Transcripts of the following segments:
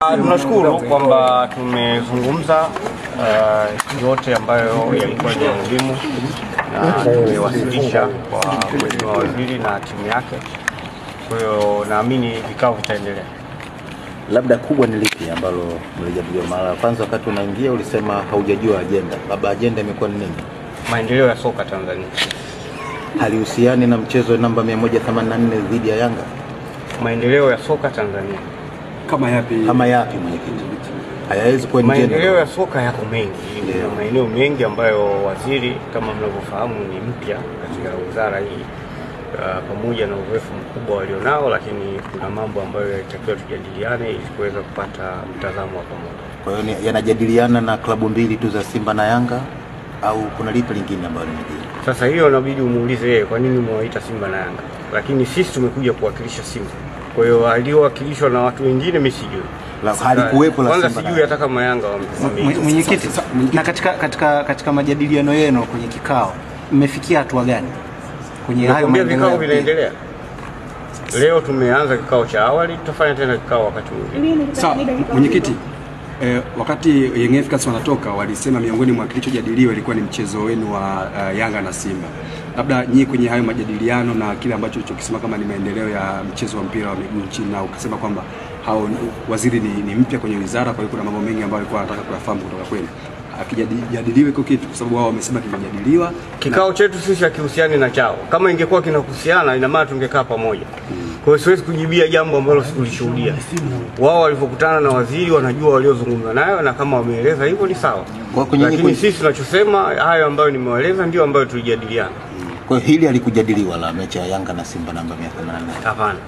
Tunashukuru kwamba tumezungumza yote ambayo yalikuwa ni muhimu na tumewasilisha kwa Mheshimiwa Waziri na timu yake. Kwa hiyo naamini vikao vitaendelea. Labda kubwa ni lipi ambalo mlijadiliwa mara kwanza wakati unaingia ulisema haujajua agenda. Baba agenda imekuwa ni nini? Maendeleo ya soka Tanzania. Halihusiani na mchezo namba 184 dhidi ya Yanga? Maendeleo ya soka Tanzania. Kama yapi mwenyekiti? Hayawezi kuwa maendeleo ya soka yako mengi. Yeah. Maeneo mengi ambayo waziri kama mnavyofahamu ni mpya katika wizara hii, pamoja na uzoefu mkubwa walionao, lakini kuna mambo ambayo yanatakiwa tujadiliane ili kuweza kupata mtazamo wa pamoja. Kwa hiyo yanajadiliana na klabu mbili tu za Simba na Yanga au kuna lipi lingine ambalo ni jingine? Sasa hiyo inabidi umuulize yeye kwa nini mwaita Simba na Yanga. Lakini sisi tumekuja kuwakilisha Simba. Kwa hiyo aliowakilishwa na watu wengine mimi sijui. Halikuwepo la Simba. Kwanza sijui hata kama Yanga mwenyekiti. Na katika majadiliano yenu kwenye kikao mmefikia hatua gani? Kwenye hayo vikao vinaendelea. Leo tumeanza kikao cha awali, tutafanya tena kikao wakati mwingine. Sawa, mwenyekiti, wakati Young Africans wanatoka walisema miongoni mwa kilichojadiliwa ilikuwa ni mchezo wenu wa Yanga na Simba. Labda nyinyi kwenye hayo majadiliano na kile ambacho ulichokisema kama ni maendeleo ya mchezo wa mpira wa miguu nchini, na ukasema kwamba waziri ni mpya kwenye wizara, kwa hiyo kuna mambo mengi ambayo alikuwa anataka kuyafahamu kutoka kwenu. Akijadiliwe iko kitu kwa sababu wao wamesema kimejadiliwa. Kikao chetu sisi hakihusiani na chao. Kama ingekuwa kinahusiana ina maana tungekaa pamoja. Kwa hiyo siwezi kujibia jambo ambalo sikulishuhudia. Wao walipokutana na waziri wanajua waliozungumza nayo, na kama wameeleza hivyo ni sawa. Lakini sisi tunachosema hayo ambayo nimewaeleza ndio ambayo tulijadiliana. Kwa hiyo hili alikujadiliwa la mechi ya Yanga na Simba namba 184? Hapana.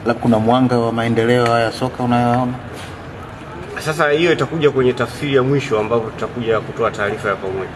Labda kuna mwanga wa maendeleo haya soka unayoona? Sasa hiyo itakuja kwenye tafsiri ya mwisho ambapo tutakuja kutoa taarifa ya pamoja.